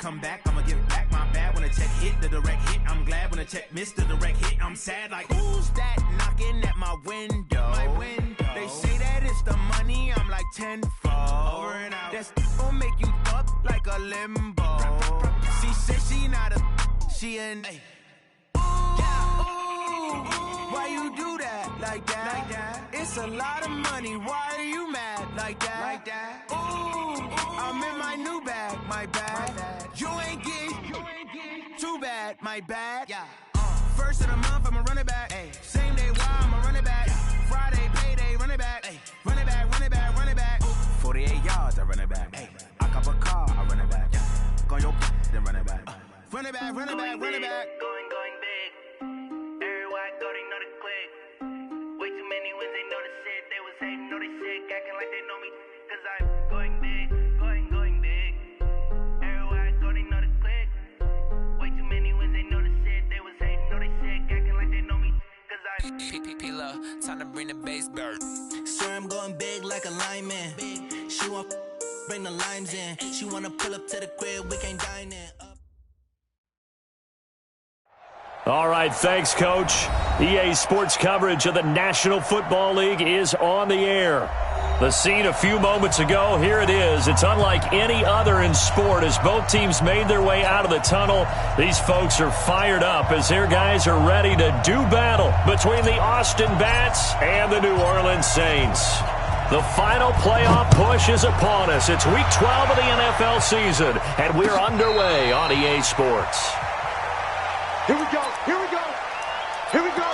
come back, I'ma give back my bad. When a check hit, the direct hit, I'm glad. When a check missed, the direct hit, I'm sad. Like, who's that knocking at my window? They say that it's the money, I'm like tenfold. Over and out. That's gon' make you fuck like a limbo. She said she not a, she an. Why you do that like that? It's a lot of money. Why are you mad like that? Ooh, I'm in my new bag, my bad. You ain't getting too bad, my bad. Yeah. First of the month, I'ma run it back. Ay. Same day, why I'ma run it back. Friday, payday, run it back. Ay. Run it back, run it back, run it back. 48 yards, I run it back. Ay. I cop a car, I run it back. Yeah. Go your then run it back. Run it back, run it back, run it back. Going big. Everywhere I go, they know the click. Way too many wins, they know the shit. They was hating, know they sick, acting like they know me. Cause I'm going big, going big. Everywhere I go, they know the click. Way too many wins, they know the shit. They was hating, know they sick, acting like they know me. Cause I'm P-P-P-Lo, time to bring the bass bird. Sir, I'm going big like a lineman. She want bring the limes in. She wanna pull up to the crib, we can't dine in. All right, thanks, Coach. EA Sports coverage of the National Football League is on the air. The scene a few moments ago, here it is. It's unlike any other in sport as both teams made their way out of the tunnel. These folks are fired up as their guys are ready to do battle between the Austin Bats and the New Orleans Saints. The final playoff push is upon us. It's Week 12 of the NFL season, and we're underway on EA Sports. Here we go, here we go, here we go.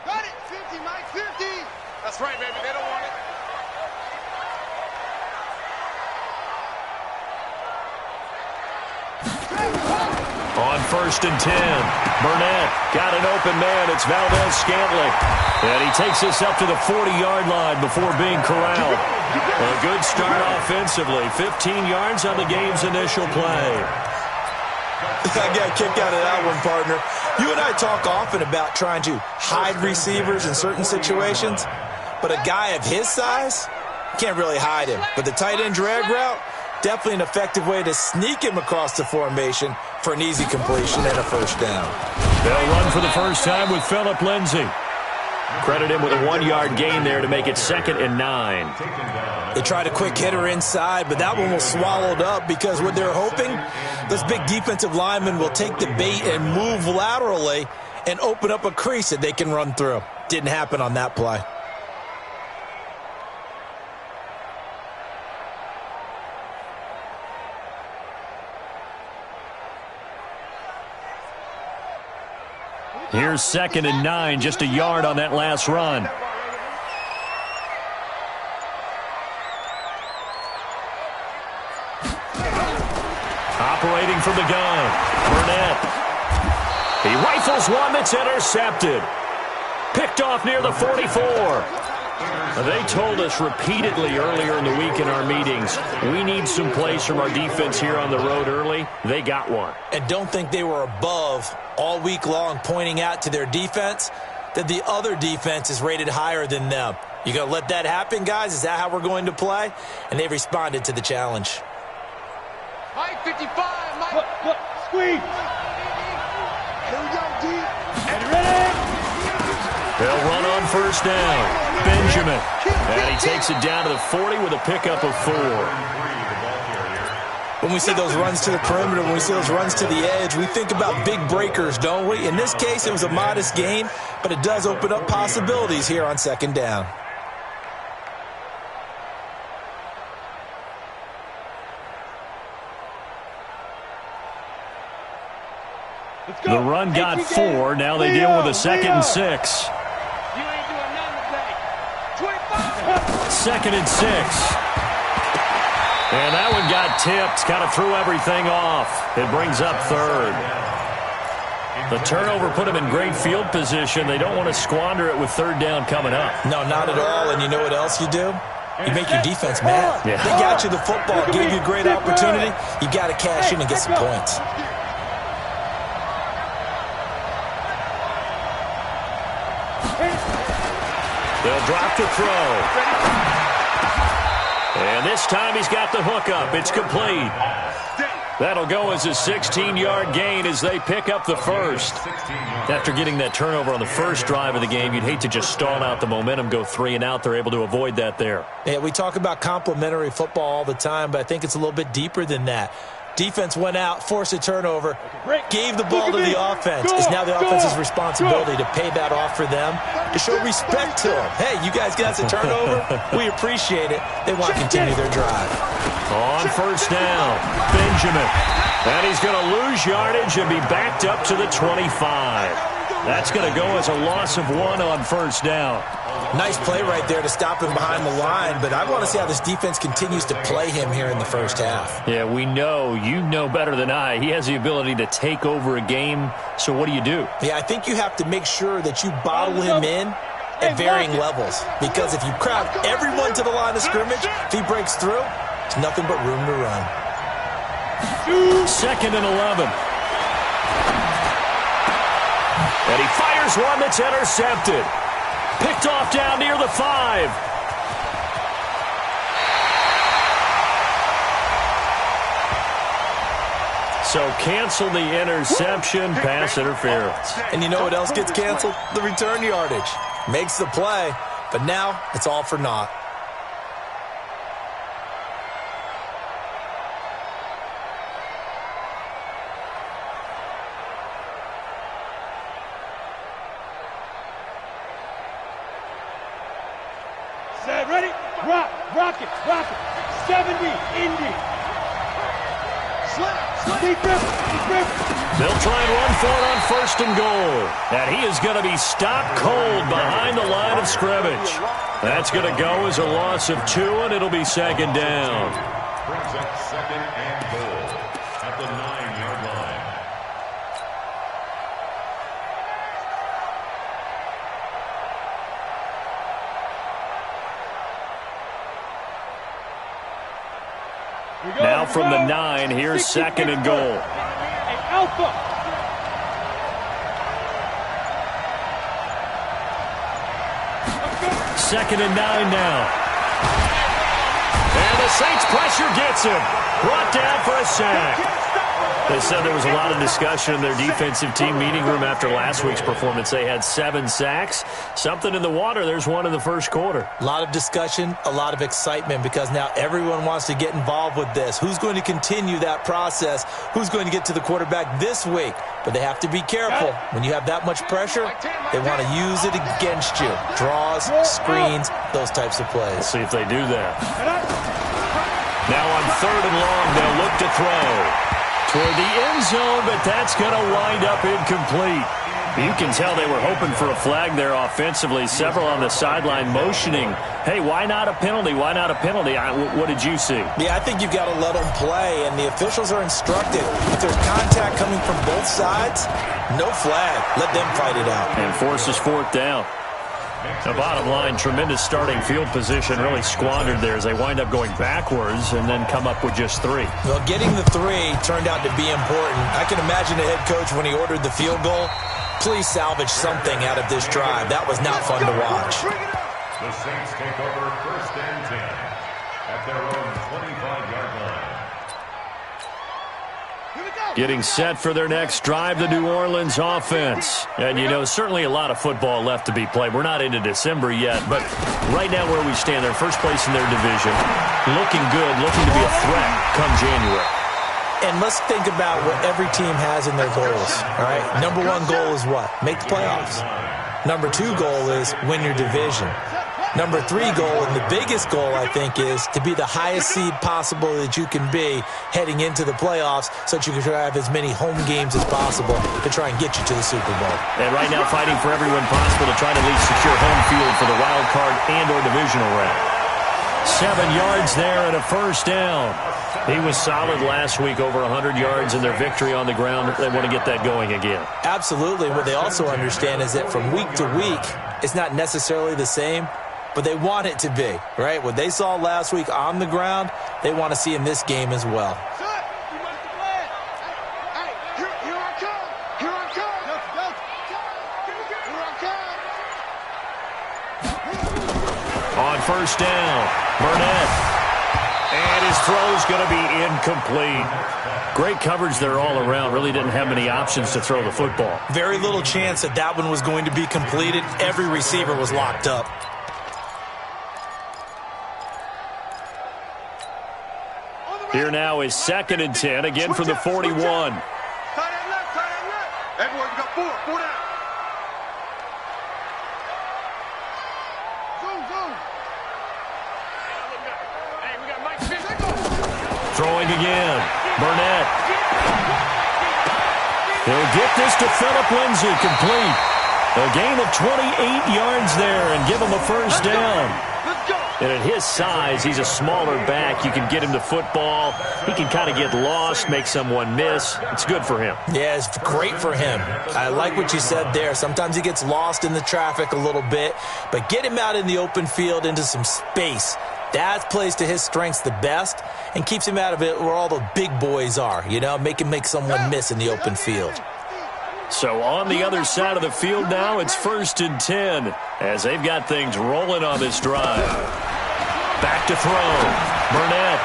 Got it, 50, Mike, 50. That's right, baby, they don't want it. On 1st and 10, Burnett got an open man. It's Valdez-Scantling. And he takes us up to the 40-yard line before being corralled. A good start offensively. 15 yards on the game's initial play. I got a kick out of that one, partner. You and I talk often about trying to hide receivers in certain situations, but a guy of his size, can't really hide him. But the tight end drag route, definitely an effective way to sneak him across the formation for an easy completion and a first down. They'll run for the first time with Phillip Lindsay. Credit him with a 1-yard gain there to make it 2nd and 9. They tried a quick hitter inside, but that one was swallowed up because what they're hoping, those big defensive linemen will take the bait and move laterally and open up a crease that they can run through. Didn't happen on that play. Here's 2nd and 9, just a yard on that last run. Operating from the gun, Burnett. He rifles one that's intercepted. Picked off near the 44. They told us repeatedly earlier in the week in our meetings, we need some plays from our defense here on the road early. They got one. And don't think they were above all week long pointing out to their defense that the other defense is rated higher than them. You going to let that happen, guys? Is that how we're going to play? And they responded to the challenge. Mike, 55, Mike. Look, squeeze. Here we go, D. And ready. They'll run on first down. Benjamin. And he takes it down to the 40 with a pickup of 4. When we see those runs to the perimeter, when we see those runs to the edge, we think about big breakers, don't we? In this case, it was a modest gain, but it does open up possibilities here on 2nd down. The run got 4. Now they deal with a 2nd and 6. 2nd and 6. And that one got tipped, kind of threw everything off. It brings up 3rd. The turnover put them in great field position. They don't want to squander it with 3rd down coming up. No, not at all. And you know what else you do? You make your defense mad. Yeah. They got you the football, gave you a great opportunity. You got to cash in and get some points. They'll drop the throw. And this time he's got the hook up. It's complete. That'll go as a 16-yard gain as they pick up the first. After getting that turnover on the first drive of the game, you'd hate to just stall out the momentum, go 3 and out. They're able to avoid that there. Yeah, we talk about complementary football all the time, but I think it's a little bit deeper than that. Defense went out, forced a turnover, gave the ball to the offense. It's now the offense's responsibility to pay that off for them, to show respect to them. Hey, you guys got a turnover? We appreciate it. They want to continue their drive. On first down, Benjamin. And he's going to lose yardage and be backed up to the 25. That's going to go as a loss of 1 on first down. Nice play right there to stop him behind the line, but I want to see how this defense continues to play him here in the first half. Yeah, we know. You know better than I. He has the ability to take over a game, so what do you do? Yeah, I think you have to make sure that you bottle him in at varying levels, because if you crowd everyone to the line of scrimmage, if he breaks through, there's nothing but room to run. 2nd and 11. And he fires one that's intercepted. Picked off down near the 5. So cancel the interception, pass interference. And you know what else gets canceled? The return yardage. Makes the play, but now it's all for naught. Ready? Rock it. 70, Indy. Deep river. They'll try and run for it on 1st and goal. And he is going to be stopped cold behind the line of scrimmage. That's going to go as a loss of 2, and it'll be 2nd down. Brings up 2nd and goal at the 9-yard line. Now from the 9, here's 2nd and goal. Alpha. Second and 9 now. And the Saints pressure gets him. Brought down for a sack. They said there was a lot of discussion in their defensive team meeting room after last week's performance. They had 7 sacks. Something in the water. There's one in the first quarter. A lot of discussion, a lot of excitement, because now everyone wants to get involved with this. Who's going to continue that process? Who's going to get to the quarterback this week? But they have to be careful. When you have that much pressure, they want to use it against you. Draws, screens, those types of plays. We'll see if they do that. Now on 3rd and long, they'll look to throw toward the end zone, but that's going to wind up incomplete. You can tell they were hoping for a flag there offensively. Several on the sideline motioning, hey, why not a penalty? Why not a penalty? What did you see? Yeah, I think you've got to let them play, and the officials are instructed. If there's contact coming from both sides, no flag. Let them fight it out. And forces 4th down. The bottom line, tremendous starting field position, really squandered there as they wind up going backwards and then come up with just 3. Well, getting the 3 turned out to be important. I can imagine the head coach when he ordered the field goal. Please salvage something out of this drive. That was not fun to watch. The Saints take over 1st and 10 at their own 25-yard line. Getting set for their next drive, the New Orleans offense. And, you know, certainly a lot of football left to be played. We're not into December yet, but right now where we stand, they're first place in their division. Looking good, looking to be a threat come January. And let's think about what every team has in their goals, all right? Number 1 goal is what? Make the playoffs. Number 2 goal is win your division. Number 3 goal, and the biggest goal, I think, is to be the highest seed possible that you can be heading into the playoffs so that you can have as many home games as possible to try and get you to the Super Bowl. And right now fighting for everyone possible to try to at least secure home field for the wild card and or divisional round. 7 yards there and a 1st down. He was solid last week, over 100 yards in their victory on the ground. They want to get that going again. Absolutely. What they also understand is that from week to week, it's not necessarily the same, but they want it to be, right? What they saw last week on the ground, they want to see in this game as well. first down. Burnett. And his throw's going to be incomplete. Great coverage there all around. Really didn't have many options to throw the football. Very little chance that that one was going to be completed. Every receiver was locked up. Here now is 2nd and 10, again from the 41. Tie that left. Everyone, you got four down. Zoom. Hey, we got Mike Smith. Throwing again. Burnett. He'll get this to Phillip Lindsay, complete. A gain of 28 yards there and give him a first down. Let's go. And at his size, he's a smaller back. You can get him to football. He can kind of get lost, make someone miss. It's good for him. Yeah, it's great for him. I like what you said there. Sometimes he gets lost in the traffic a little bit, but get him out in the open field into some space. That plays to his strengths the best and keeps him out of it where all the big boys are, you know, make someone miss in the open field. So on the other side of the field now, it's 1st and 10 as they've got things rolling on this drive. Back to throw. Burnett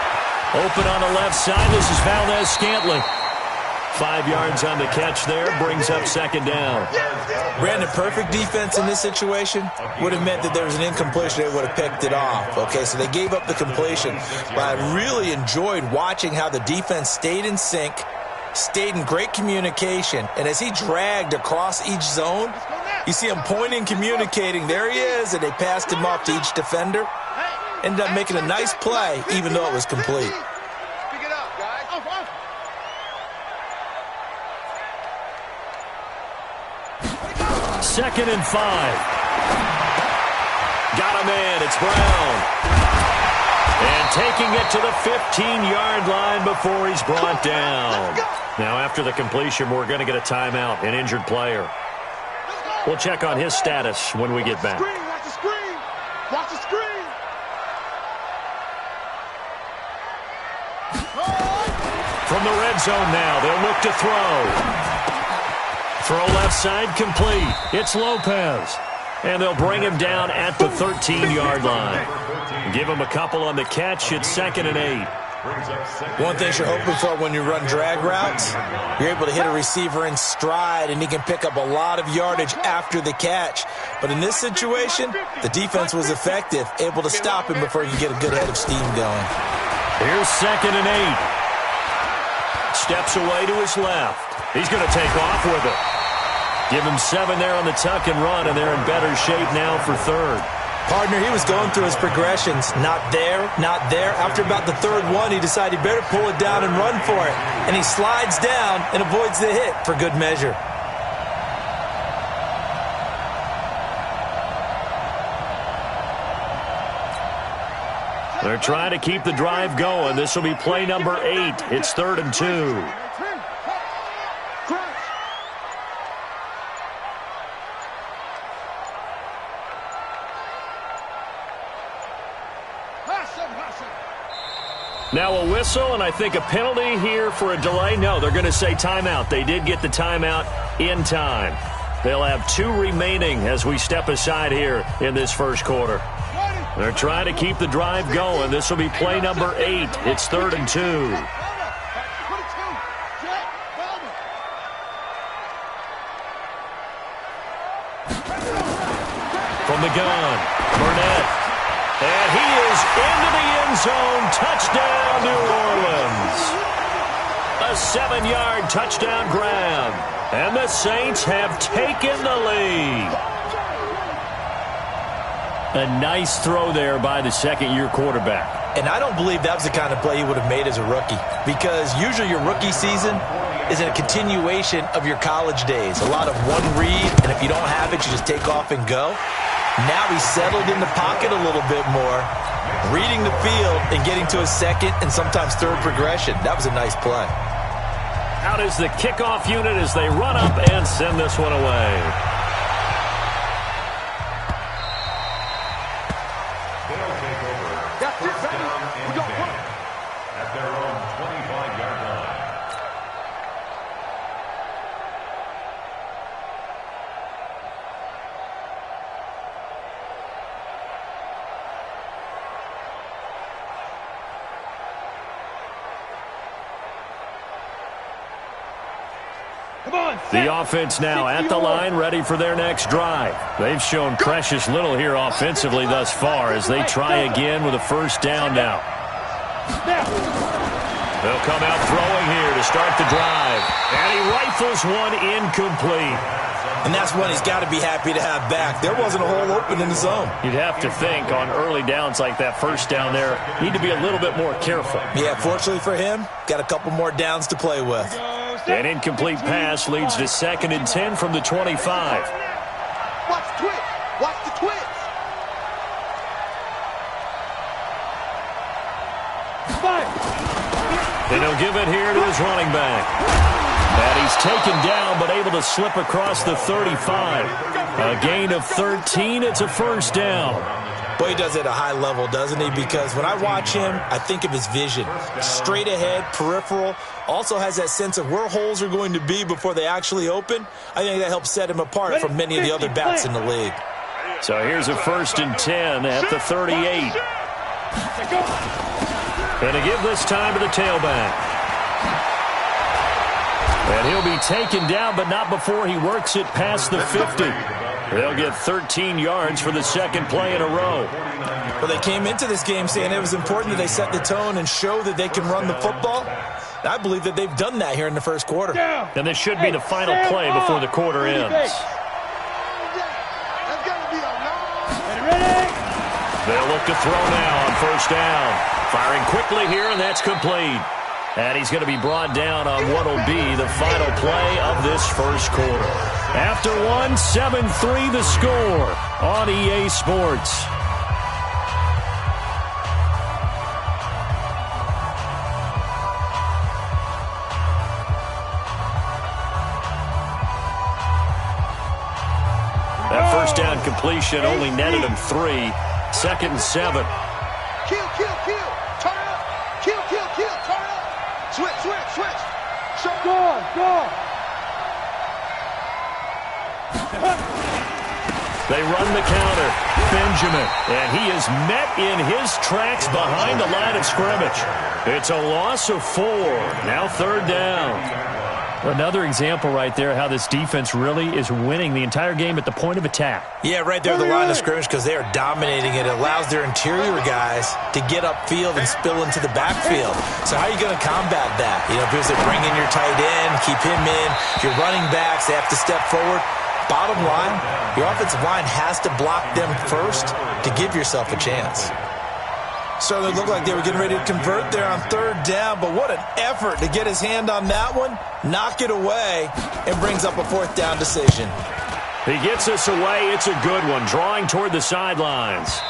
open on the left side. This is Valdez-Scantling. 5 yards on the catch there, brings up 2nd down. Brandon, perfect defense in this situation would have meant that there was an incompletion. They would have picked it off. Okay, so they gave up the completion. But I really enjoyed watching how the defense stayed in sync, stayed in great communication, and as he dragged across each zone, you see him pointing, communicating. There he is, and they passed him off to each defender. Ended up making a nice play, even though it was complete. Pick it up, guys. 2nd and 5. Got him in. It's Brown. And taking it to the 15-yard line before he's brought down. Now, after the completion, we're going to get a timeout, an injured player. We'll check on his status when we get back. Watch the screen. Watch the screen. From the red zone now, they'll look to throw. Throw left side, complete. It's Lopez. And they'll bring him down at the 13-yard line. Give him a couple on the catch. It's 2nd and 8. One thing you're hoping for when you run drag routes, you're able to hit a receiver in stride, and he can pick up a lot of yardage after the catch. But in this situation, the defense was effective, able to stop him before he could get a good head of steam going. Here's 2nd and 8. Steps away to his left. He's going to take off with it. Give him 7 there on the tuck and run, and they're in better shape now for 3rd. Partner, he was going through his progressions. Not there, not there. After about the 3rd one, he decided he better pull it down and run for it. And he slides down and avoids the hit for good measure. They're trying to keep the drive going. This will be play number 8. It's 3rd and 2. Now a whistle, and I think a penalty here for a delay. No, they're going to say timeout. They did get the timeout in time. They'll have 2 remaining as we step aside here in this first quarter. They're trying to keep the drive going. This will be play number 8. It's 3rd and 2. From the gun, Burnett. And he is into the end zone. Touchdown, New Orleans. A 7-yard touchdown grab. And the Saints have taken the lead. A nice throw there by the second-year quarterback. And I don't believe that was the kind of play he would have made as a rookie, because usually your rookie season is a continuation of your college days. A lot of one read, and if you don't have it, you just take off and go. Now he's settled in the pocket a little bit more, reading the field and getting to his 2nd and sometimes 3rd progression. That was a nice play. Out is the kickoff unit as they run up and send this one away. They'll take over. First down and 10 at their own 25-yard line. The offense now at the line, ready for their next drive. They've shown precious little here offensively thus far as they try again with a first down now. They'll come out throwing here to start the drive. And he rifles one incomplete. And that's one he's got to be happy to have back. There wasn't a hole open in the zone. You'd have to think on early downs like that first down there, need to be a little bit more careful. Yeah, fortunately for him, got a couple more downs to play with. An incomplete pass leads to 2nd and 10 from the 25. Watch the twitch. Watch the twitch. And he'll give it here to his running back. And he's taken down but able to slip across the 35. A gain of 13. It's a first down. Boy, he does it at a high level, doesn't he? Because when I watch him, I think of his vision. Straight ahead, peripheral. Also has that sense of where holes are going to be before they actually open. I think that helps set him apart from many of the other backs in the league. So here's a 1st and 10 at the 38. And to give this time to the tailback. And he'll be taken down, but not before he works it past the 50. They'll get 13 yards for the second play in a row. Well, they came into this game saying it was important that they set the tone and show that they can run the football. I believe that they've done that here in the first quarter. And this should be the final play before the quarter ends. They'll look to throw now on first down. Firing quickly here, and that's complete. And he's going to be brought down on what will be the final play of this first quarter. After one, 7-3 the score on EA Sports. That first down completion only netted him 3. 2nd and 7. Kill, kill, kill. Turn it up. Kill, kill, kill. Turn it up. Switch, switch, switch. Go on, go on. They run the counter. Benjamin. And he is met in his tracks behind the line of scrimmage. It's a loss of 4. Now 3rd down. Another example right there how this defense really is winning the entire game at the point of attack. Yeah, right there at the line of scrimmage because they are dominating it. It allows their interior guys to get upfield and spill into the backfield. So how are you going to combat that? You know, because they bring in your tight end, keep him in. Your running backs, they have to step forward. Bottom line, your offensive line has to block them first to give yourself a chance. Certainly looked like they were getting ready to convert there on 3rd down, but what an effort to get his hand on that one, knock it away, and brings up a 4th down decision. He gets us away. It's a good one, drawing toward the sidelines.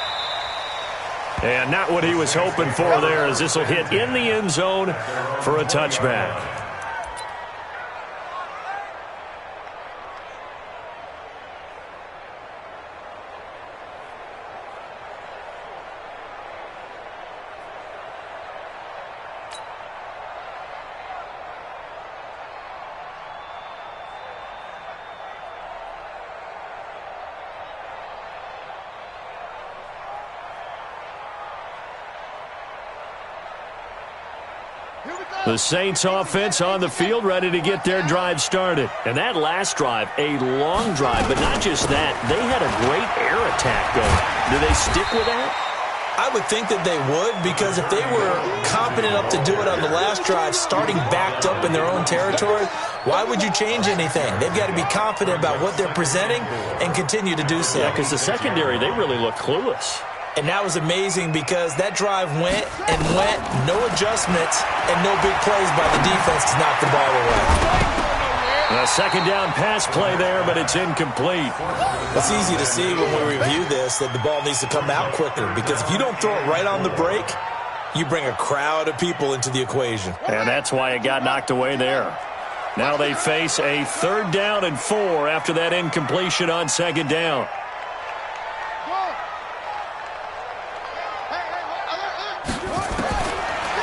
And not what he was hoping for there, as this will hit in the end zone for a touchback. The Saints offense on the field, ready to get their drive started. And that last drive, a long drive, but not just that. They had a great air attack going. Do they stick with that? I would think that they would, because if they were confident enough to do it on the last drive, starting backed up in their own territory, why would you change anything? They've got to be confident about what they're presenting and continue to do so. Yeah, because the secondary, they really look clueless. And that was amazing because that drive went and went, no adjustments, and no big plays by the defense to knock the ball away. A second down pass play there, but it's incomplete. It's easy to see when we review this that the ball needs to come out quicker, because if you don't throw it right on the break, you bring a crowd of people into the equation. And that's why it got knocked away there. Now they face a 3rd down and 4 after that incompletion on 2nd down.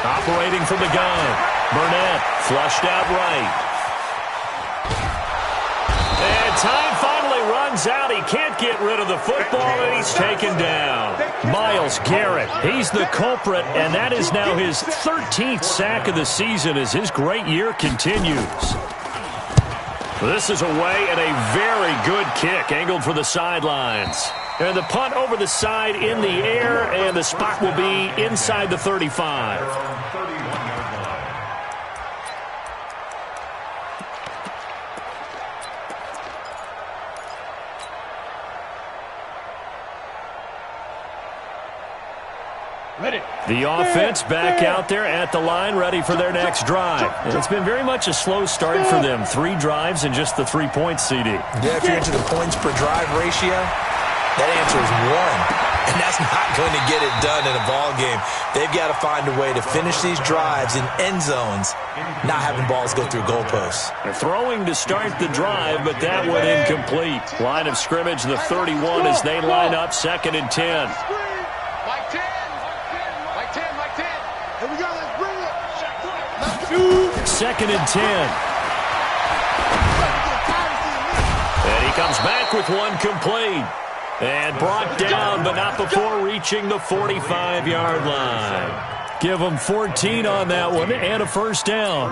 Operating from the gun, Burnett flushed out right. And time finally runs out. He can't get rid of the football, and he's taken down. Myles Garrett, he's the culprit, and that is now his 13th sack of the season as his great year continues. This is away and a very good kick, angled for the sidelines. And the punt over the side in the air, and the spot will be inside the 35. The offense back out there at the line, ready for their next drive. And it's been very much a slow start for them. 3 drives and just the 3 points, CD. Yeah, if you're into the points per drive ratio, that answer is 1. And that's not going to get it done in a ball game. They've got to find a way to finish these drives in end zones, not having balls go through goalposts. They're throwing to start the drive, but that one incomplete. Line of scrimmage, the 31 as they line up, 2nd and 10. Here we go, let's bring it. 2nd and 10. And he comes back with one complete. And brought down, but not before reaching the 45-yard line. Give them 14 on that one and a first down.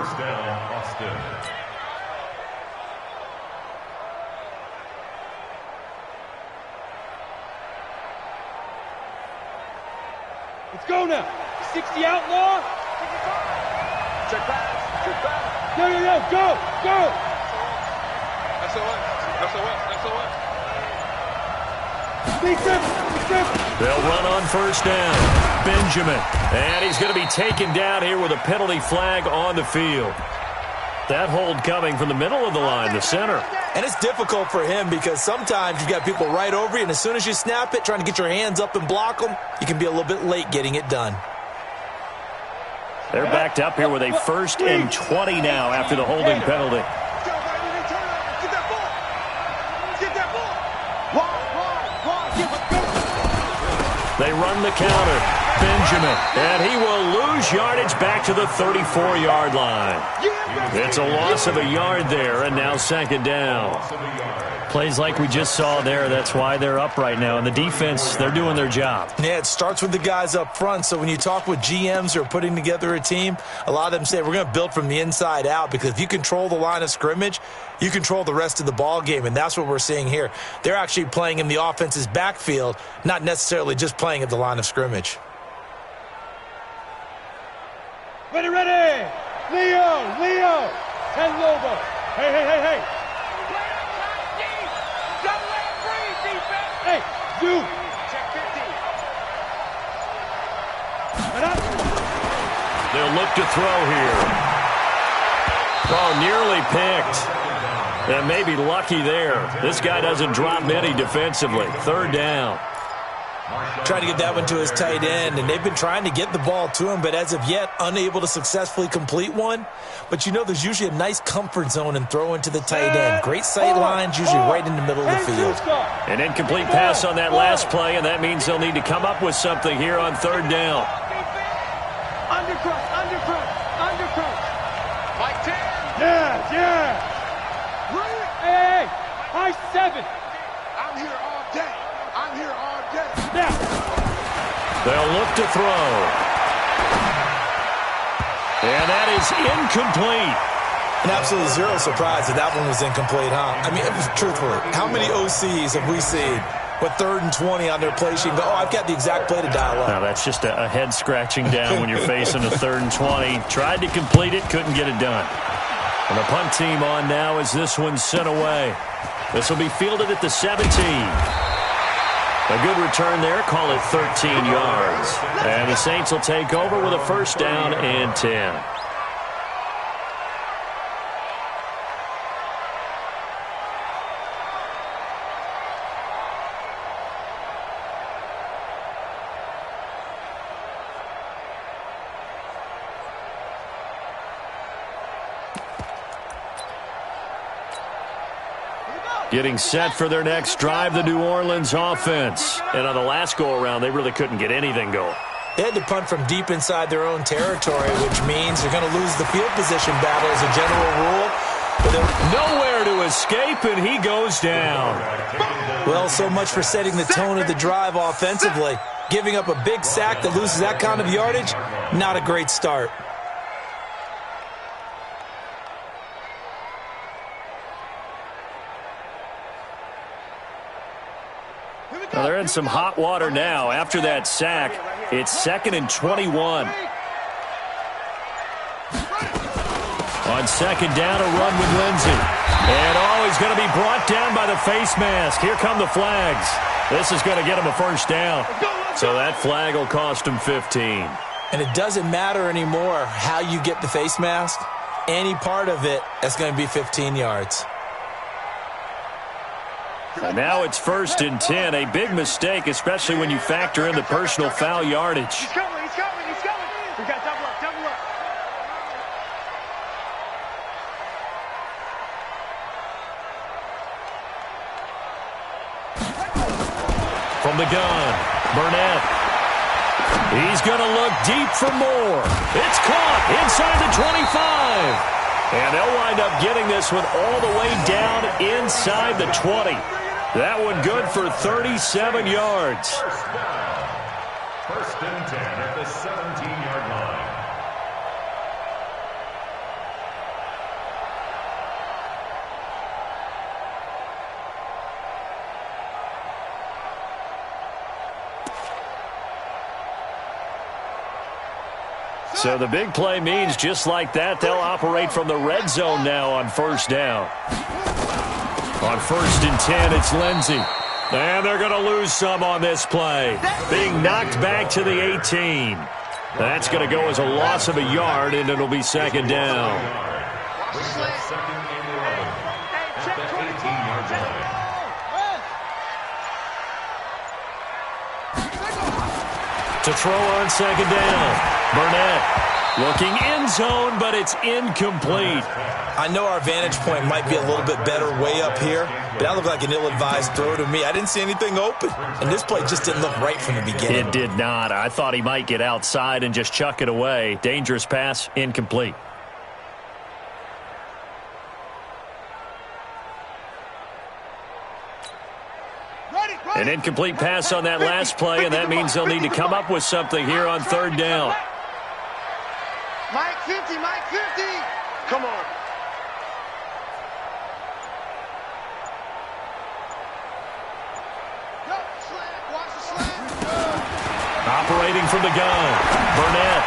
Let's go now. 60 outlaw. Check back. Go. SOS. They'll run on first down. Benjamin. And he's going to be taken down here with a penalty flag on the field. That hold coming from the middle of the line, the center. And it's difficult for him because sometimes you've got people right over you, and as soon as you snap it, trying to get your hands up and block them, you can be a little bit late getting it done. They're backed up here with a 1st and 20 now after the holding penalty. They run the counter. Benjamin. And he will lose yardage back to the 34-yard line. It's a loss of a yard there, and now 2nd down. Plays like we just saw there. That's why they're up right now. And the defense, they're doing their job. Yeah, it starts with the guys up front. So when you talk with GMs who are putting together a team, a lot of them say we're going to build from the inside out, because if you control the line of scrimmage, you control the rest of the ball game, and that's what we're seeing here. They're actually playing in the offense's backfield, not necessarily just playing at the line of scrimmage. Ready. Leo. 10 Lobo. Hey. Hey, you. Check 50. They'll look to throw here. Oh, nearly picked. And maybe lucky there. This guy doesn't drop many defensively. 3rd down. Trying to get that one to his tight end, and they've been trying to get the ball to him, but as of yet, unable to successfully complete one. But you know there's usually a nice comfort zone in throwing to the tight end. Great sight lines, usually right in the middle of the field. An incomplete pass on that last play, and that means they'll need to come up with something here on 3rd down. Undercrunch. Mike 10. Yeah. Hey. High 7. I'm here all day. Now. They'll look to throw. And that is incomplete. And absolutely zero surprise that that one was incomplete, huh? I mean, truthfully, how many OCs have we seen with 3rd and 20 on their play sheet and go, I've got the exact play to dial up? Now, that's just a head scratching down when you're facing a 3rd and 20. Tried to complete it, couldn't get it done. And the punt team on now as this one's sent away. This will be fielded at the 17. A good return there, call it 13 yards. And the Saints will take over with a 1st down and 10. Getting set for their next drive, the New Orleans offense. And on the last go-around, they really couldn't get anything going. They had to punt from deep inside their own territory, which means they're going to lose the field position battle as a general rule. But nowhere to escape, and he goes down. Well, so much for setting the tone of the drive offensively. Giving up a big sack that loses that kind of yardage, not a great start. Well, they're in some hot water now. After that sack, it's 2nd and 21. On 2nd down, a run with Lindsey. And he's going to be brought down by the face mask. Here come the flags. This is going to get him a first down. So that flag will cost him 15. And it doesn't matter anymore how you get the face mask. Any part of it, that's going to be 15 yards. And now it's 1st and 10. A big mistake, especially when you factor in the personal foul yardage. He's coming. We got double up. From the gun, Burnett. He's going to look deep for more. It's caught inside the 25. And they'll wind up getting this one all the way down inside the 20. That one good for 37 yards. First down. 1st and 10 at the 17-yard line. So the big play means just like that, they'll operate from the red zone now on 1st down. On 1st and 10, it's Lindsey. And they're going to lose some on this play. Being knocked back to the 18. That's going to go as a loss of a yard, and it'll be 2nd down. Brings up 2nd and 11 at the 18-yard line. To throw on 2nd down. Burnett looking end zone, but it's incomplete. I know our vantage point might be a little bit better way up here, but that looked like an ill-advised throw to me. I didn't see anything open, and this play just didn't look right from the beginning. It did not. I thought he might get outside and just chuck it away. Dangerous pass, incomplete. An incomplete pass on that last play, and that means they'll need to come up with something here on 3rd down. Mike 50. Come on. Watch the slant. Operating from the gun, Burnett.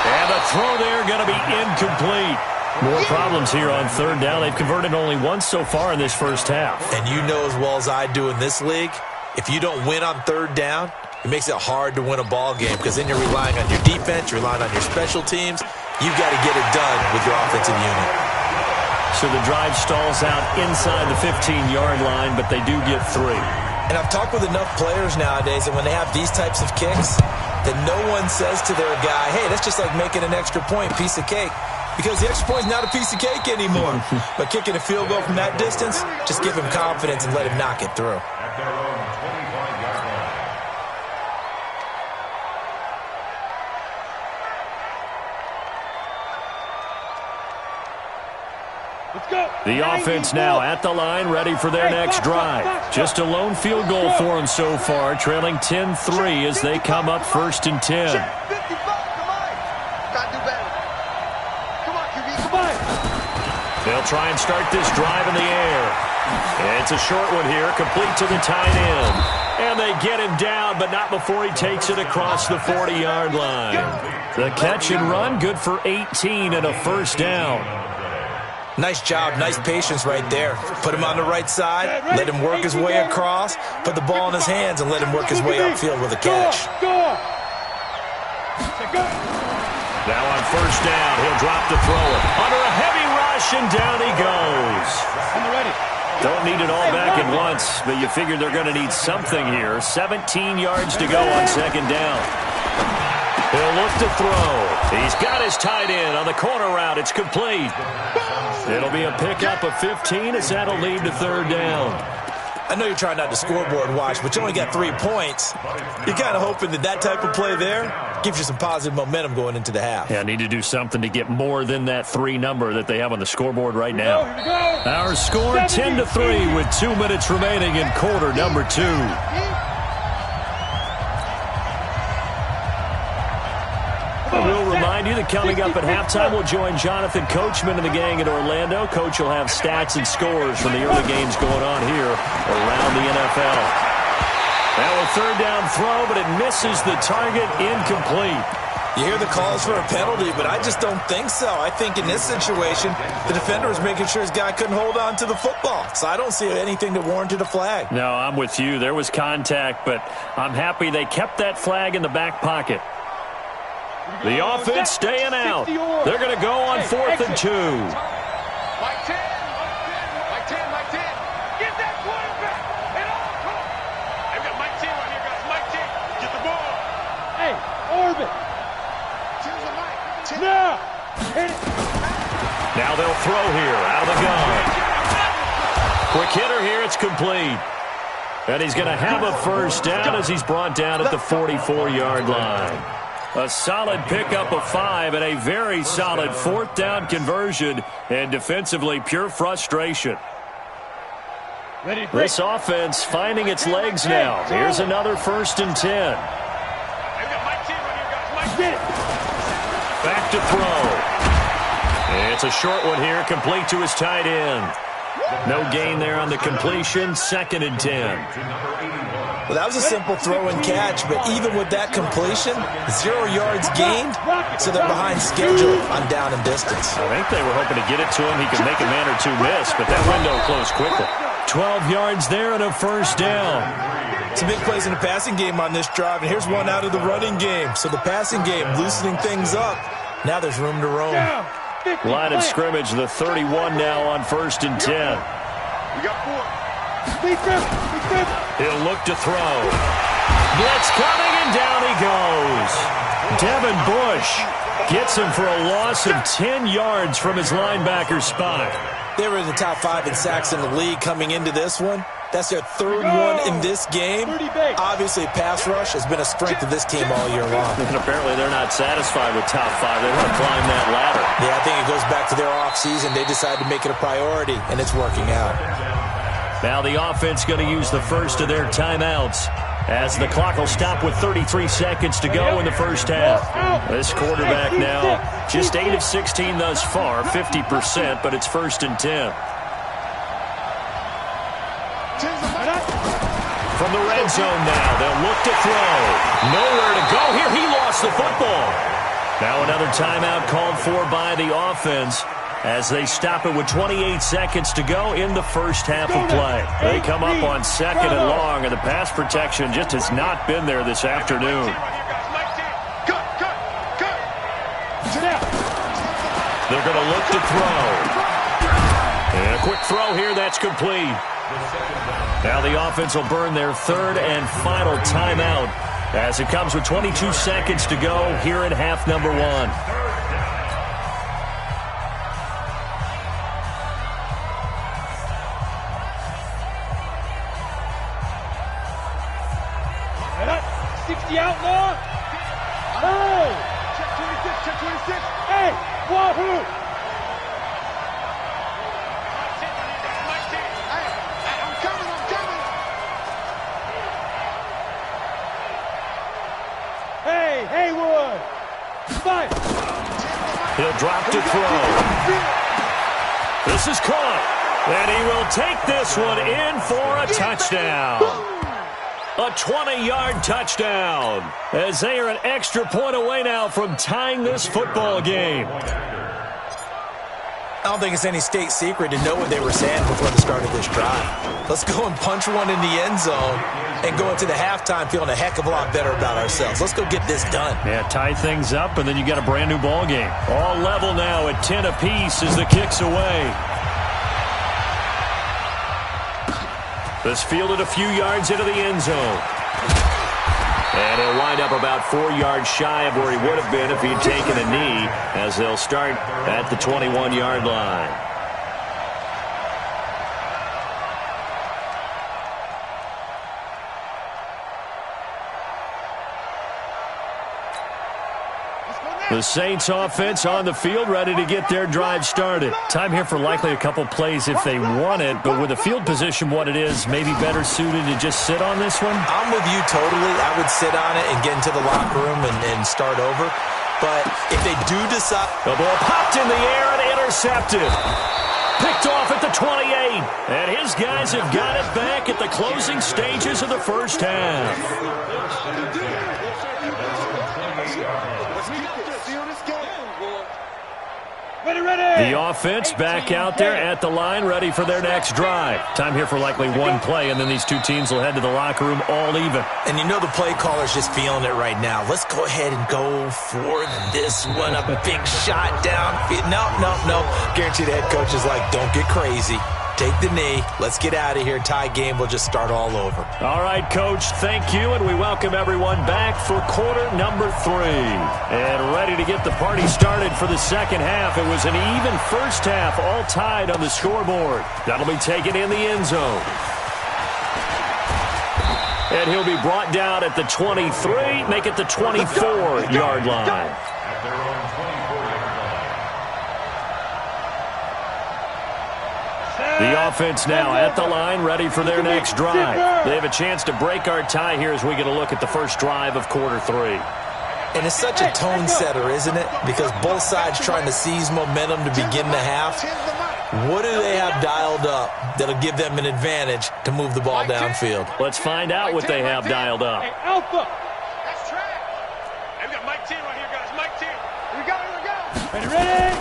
And the throw there going to be incomplete. More problems here on 3rd down. They've converted only once so far in this first half. And you know as well as I do in this league, if you don't win on 3rd down, it makes it hard to win a ball game because then you're relying on your defense, you're relying on your special teams. You've got to get it done with your offensive unit. So the drive stalls out inside the 15-yard line, but they do get 3. And I've talked with enough players nowadays that when they have these types of kicks, that no one says to their guy, hey, that's just like making an extra point, piece of cake. Because the extra point is not a piece of cake anymore. But kicking a field goal from that distance, just give him confidence and let him knock it through. At their own 25-yard line. Let's go. The offense now at the line, ready for their next drive. Just a lone field goal for them so far, trailing 10-3 as they come up 1st and 10. 55, come on. Gotta do better. Come on, QB, come on. They'll try and start this drive in the air. And it's a short one here, complete to the tight end. And they get him down, but not before he takes it across the 40-yard line. The catch and run, good for 18 and a 1st down. Nice job, nice patience right there. Put him on the right side, let him work his way across, put the ball in his hands, and let him work his way upfield with a catch. Now on 1st down, he'll drop to throw it. Under a heavy rush, and down he goes. Don't need it all back at once, but you figure they're going to need something here. 17 yards to go on 2nd down. He'll look to throw. He's got his tight end on the corner route. It's complete. It'll be a pickup of 15 as that'll lead to 3rd down. I know you're trying not to scoreboard watch, but you only got 3 points. You're kind of hoping that that type of play there gives you some positive momentum going into the half. Yeah, need to do something to get more than that 3 number that they have on the scoreboard right now. Our score 10-3 with 2 minutes remaining in quarter number 2. We'll remind remind you that coming up at halftime, we'll join Jonathan Coachman and the gang in Orlando. Coach will have stats and scores from the early games going on here around the NFL. Now a third down throw, but it misses the target, incomplete. You hear the calls for a penalty, but I just don't think so. I think in this situation, the defender was making sure his guy couldn't hold on to the football. So I don't see anything that warranted a flag. No, I'm with you. There was contact, but I'm happy they kept that flag in the back pocket. The offense staying out. They're going to go on 4th and 2. Mike 10. Mike 10. Mike 10. Get that quarterback. And on. Come on. They've got Mike 10 right here, guys. Mike 10. Get the ball. Hey, Orbit. Now. Now they'll throw here out of the gun. Quick hitter here. It's complete. And he's going to have a first down as he's brought down at the 44-yard line. A solid pickup of 5 and a very solid 4th down conversion, and defensively pure frustration. This offense finding its legs now. Here's another 1st and 10. Back to throw. It's a short one here, complete to his tight end. No gain there on the completion, 2nd and 10. Well, that was a simple throw and catch, but even with that completion, 0 yards gained, so they're behind schedule on down and distance. I think they were hoping to get it to him. He could make a man or two miss, but that window closed quickly. 12 yards there and a first down. Some big plays in the passing game on this drive, and here's one out of the running game. So the passing game loosening things up. Now there's room to roam. Line of scrimmage, the 31 now on 1st and 10. We got 4. He'll look to throw. Blitz coming, and down he goes. Devin Bush gets him for a loss of 10 yards from his linebacker spot. They were in the top 5 in sacks in the league coming into this one. That's their 3rd one in this game. Obviously, pass rush has been a strength of this team all year long. And apparently they're not satisfied with top 5. They want to climb that ladder. Yeah, I think it goes back to their offseason. They decided to make it a priority, and it's working out. Now the offense going to use the first of their timeouts as the clock will stop with 33 seconds to go in the first half. This quarterback now just 8 of 16 thus far, 50%, but it's 1st and 10. From the red zone now, they'll look to throw. Nowhere to go here. He lost the football. Now another timeout called for by the offense as they stop it with 28 seconds to go in the first half of play. They come up on 2nd and long, and the pass protection just has not been there this afternoon. They're going to look to throw. And a quick throw here, that's complete. Now the offense will burn their 3rd and final timeout as it comes with 22 seconds to go here in half number 1. Outlaw. Hey! Check 26. Hey! Wahoo! Hey, I'm coming. Hey, Haywood! Fight! He'll drop to throw. This is caught. And he will take this one in for a touchdown. A 20-yard touchdown as they are an extra point away now from tying this football game. I don't think it's any state secret to know what they were saying before the start of this drive. Let's go and punch one in the end zone and go into the halftime feeling a heck of a lot better about ourselves. Let's go get this done. Yeah, tie things up, and then you got a brand-new ball game. All level now at 10 apiece as the kick's away. This fielded a few yards into the end zone. And he'll wind up about 4 yards shy of where he would have been if he'd taken a knee, as they'll start at the 21-yard line. The Saints offense on the field, ready to get their drive started. Time here for likely a couple plays if they want it, but with the field position what it is, maybe better suited to just sit on this one? I'm with you totally. I would sit on it and get into the locker room and start over. But if they do decide... The ball popped in the air and intercepted. Picked off at the 28. And his guys have got it back at the closing stages of the first half. The offense back out there at the line, ready for their next drive. Time here for likely one play, and then these two teams will head to the locker room all even. And you know the play caller's just feeling it right now. Let's go ahead and go for this one. A big shot down. No. Guarantee the head coach is like, don't get crazy. Take the knee. Let's get out of here. Tie game will just start all over. All right, Coach, thank you, and we welcome everyone back for quarter number 3. And ready to get the party started for the second half. It was an even first half, all tied on the scoreboard. That'll be taken in the end zone. And he'll be brought down at the 23, make it the 24-yard line. At their own 24-yard line. The offense now at the line, ready for their next drive. They have a chance to break our tie here as we get a look at the first drive of quarter 3. And it's such a tone setter, isn't it? Because both sides trying to seize momentum to begin the half. What do they have dialed up that'll give them an advantage to move the ball downfield? Let's find out what they have dialed up. Hey, Alpha. That's track. Hey, we got Mike 10 right here, guys. Mike 10. Here we go. Ready?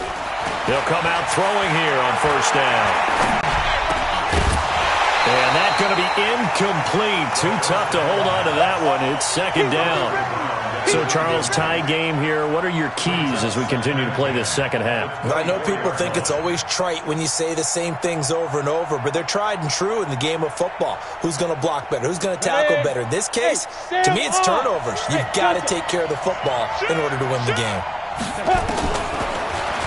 They'll come out throwing here on first down. And that's going to be incomplete. Too tough to hold on to that one. It's second down. So, Charles, tie game here. What are your keys as we continue to play this second half? I know people think it's always trite when you say the same things over and over, but they're tried and true in the game of football. Who's going to block better? Who's going to tackle better? In this case, to me, it's turnovers. You've got to take care of the football in order to win the game.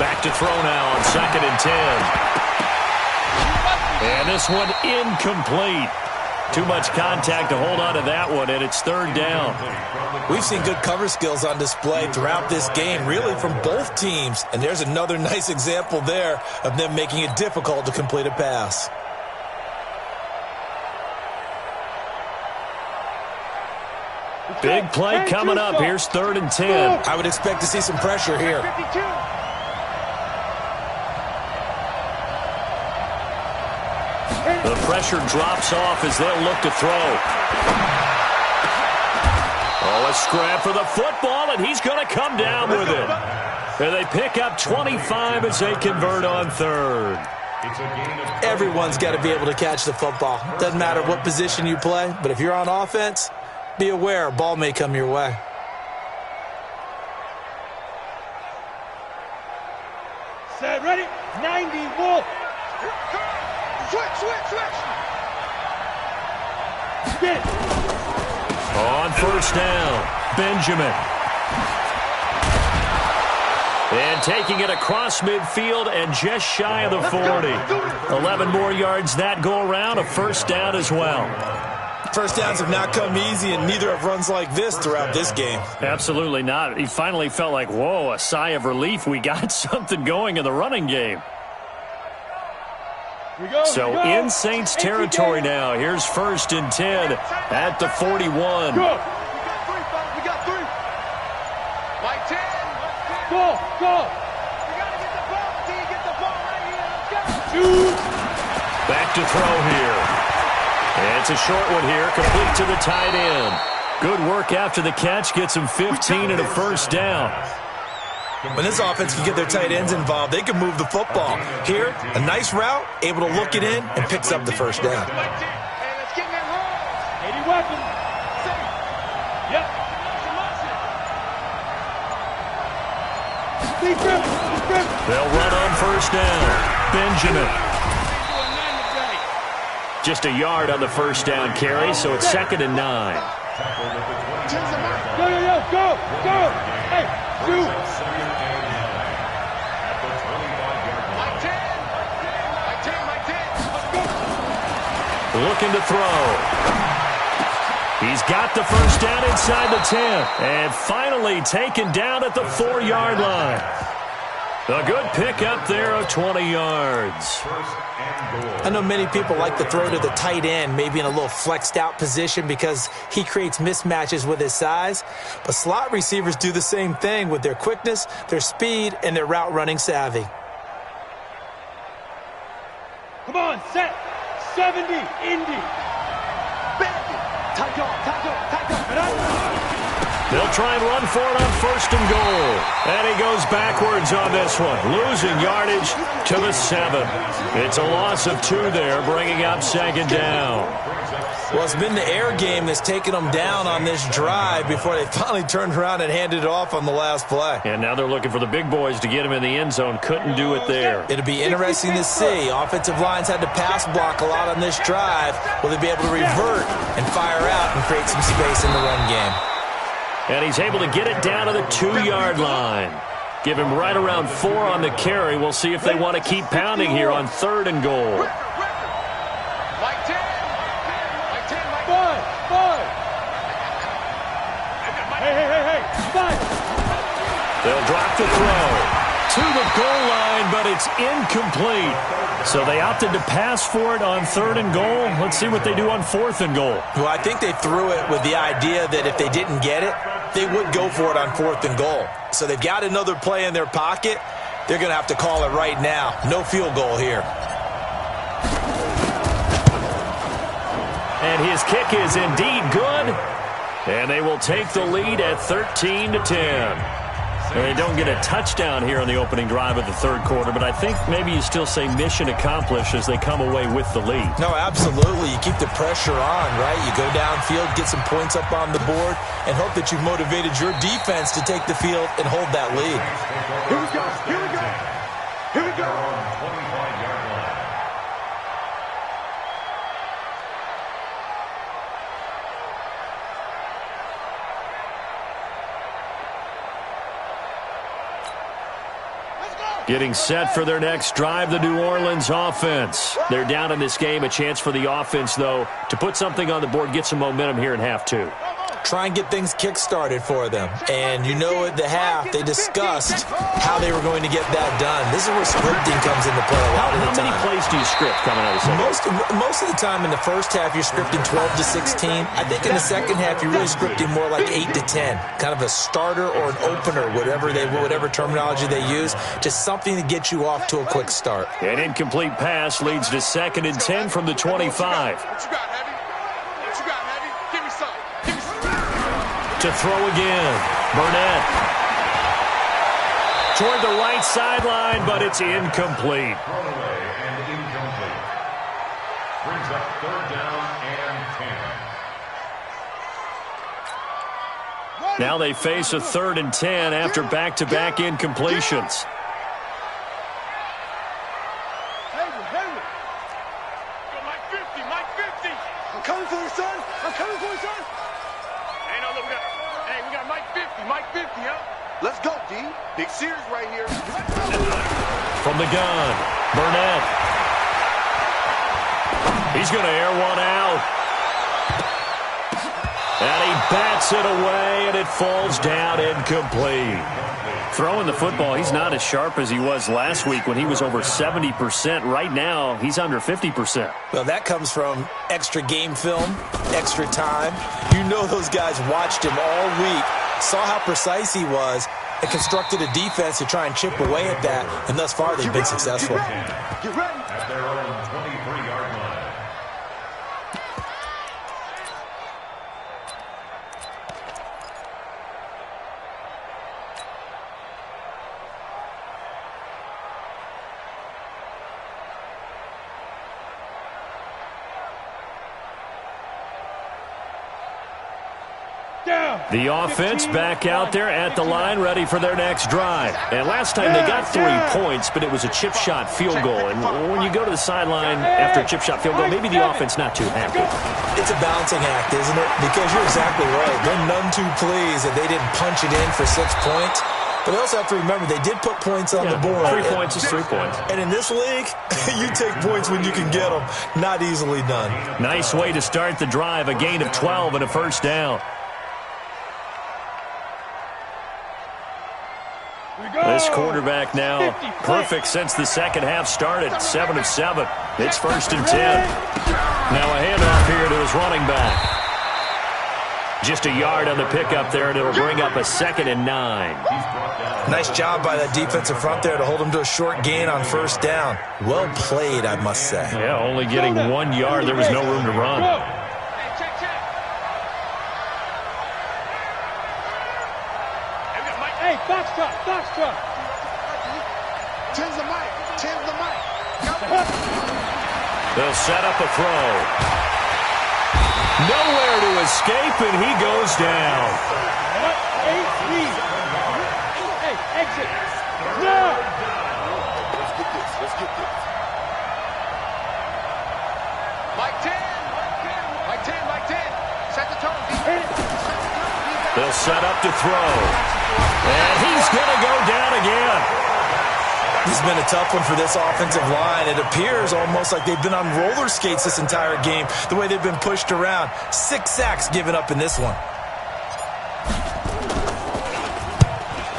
Back to throw now on 2nd and 10. And this one incomplete. Too much contact to hold on to that one, and it's third down. We've seen good cover skills on display throughout this game, really from both teams. And there's another nice example there of them making it difficult to complete a pass. Big play coming up. Here's 3rd and 10. I would expect to see some pressure here. The pressure drops off as they'll look to throw. Oh, a scrap for the football, and he's going to come down with it. And they pick up 25 as they convert on 3rd. Everyone's got to be able to catch the football. Doesn't matter what position you play, but if you're on offense, be aware a ball may come your way. Set, ready? 90, Wolf. Switch. Spin. On first down, Benjamin. And taking it across midfield and just shy of the 40. 11 more yards that go around, a first down as well. First downs have not come easy, and neither have runs like this throughout this game. Absolutely not. He finally felt like, whoa, a sigh of relief. We got something going in the running game. So in Saints territory now. Here's 1st and 10 at the 41. Go. We got 3, Mike 10. Go. We got to get the ball. Get the ball right here. Let's go. Back to throw here. It's a short one here, complete to the tight end. Good work after the catch, gets him 15 and a first down. When this offense can get their tight ends involved, they can move the football. Here, a nice route, able to look it in, and picks up the first down. Hey, let's get that roll. 80 weapons. Yep. They'll run on first down. Benjamin. Just a yard on the first down carry, so it's 2nd and 9. Go. Hey, shoot. Looking to throw. He's got the first down inside the 10. And finally taken down at the 4-yard line. A good pick up there of 20 yards. I know many people like to throw to the tight end, maybe in a little flexed out position because he creates mismatches with his size. But slot receivers do the same thing with their quickness, their speed, and their route running savvy. Come on, set. 70, Indy. Tight on. They'll try and run for it on 1st and goal. And he goes backwards on this one, losing yardage to the 7. It's a loss of 2 there, bringing up 2nd down. Well, it's been the air game that's taken them down on this drive before they finally turned around and handed it off on the last play. And now they're looking for the big boys to get him in the end zone. Couldn't do it there. It'll be interesting to see. Offensive lines had to pass block a lot on this drive. Will they be able to revert and fire out and create some space in the run game? And he's able to get it down to the 2-yard line. Give him right around 4 on the carry. We'll see if they want to keep pounding here on 3rd and goal. They'll drop the throw to the goal line, but it's incomplete. So they opted to pass for it on 3rd and goal. Let's see what they do on 4th and goal. Well, I think they threw it with the idea that if they didn't get it, they would go for it on 4th and goal. So they've got another play in their pocket. They're going to have to call it right now. No field goal here. And his kick is indeed good. And they will take the lead at 13-10. They don't get a touchdown here on the opening drive of the 3rd quarter, but I think maybe you still say mission accomplished as they come away with the lead. No, absolutely. You keep the pressure on, right? You go downfield, get some points up on the board, and hope that you've motivated your defense to take the field and hold that lead. Here we go. 25-yard line. Getting set for their next drive, the New Orleans offense. They're down in this game. A chance for the offense, though, to put something on the board, get some momentum here in half 2. Try and get things kick-started for them. And you know at the half, they discussed how they were going to get that done. This is where scripting comes into play a lot of the time. How many plays do you script coming out of the second? Most of the time in the first half, you're scripting 12 to 16. I think in the second half, you're really scripting more like 8 to 10. Kind of a starter or an opener, whatever terminology they use. Just something to get you off to a quick start. An incomplete pass leads to 2nd and 10 from the 25. To throw again. Burnett. Toward the right sideline, but it's incomplete. Thrown away and incomplete. Brings up 3rd down and 10. Now they face a 3rd and 10 after back-to-back incompletions. Mike 50. I'm coming for you, son. Hey, we got Mike 50, huh? Let's go, D. Big series right here. From the gun, Burnett. He's going to air one out. And he bats it away, and it falls down incomplete. Throwing the football, he's not as sharp as he was last week when he was over 70%. Right now, he's under 50%. Well, that comes from extra game film, extra time. You know those guys watched him all week, saw how precise he was, and constructed a defense to try and chip away at that, and thus far they've been successful. Get ready. At their own 23-yard line. The offense back out there at the line, ready for their next drive. And last time they got 3 points, but it was a chip shot field goal. And when you go to the sideline after a chip shot field goal, maybe the offense not too happy. It's a balancing act, isn't it? Because you're exactly right. They're none too pleased that they didn't punch it in for 6 points. But they also have to remember they did put points on the board. 3 points is 3 points. And in this league, you take points when you can get them. Not easily done. Nice way to start the drive. A gain of 12 and a first down. This quarterback now perfect since the second half started. 7 of 7. It's 1st and 10. Now a handoff here to his running back. Just a yard on the pickup there, and it'll bring up a 2nd and 9. Nice job by that defensive front there to hold him to a short gain on 1st down. Well played, I must say. Yeah, only getting 1 yard. There was no room to run. Hey, box truck. Tens the mic. They'll set up a throw. Nowhere to escape, and he goes down. Hey, exit. No. Let's get this. Mike 10. Set the tone. They'll set up to throw. And he's going to go down again. This has been a tough one for this offensive line. It appears almost like they've been on roller skates this entire game, the way they've been pushed around. 6 sacks given up in this one.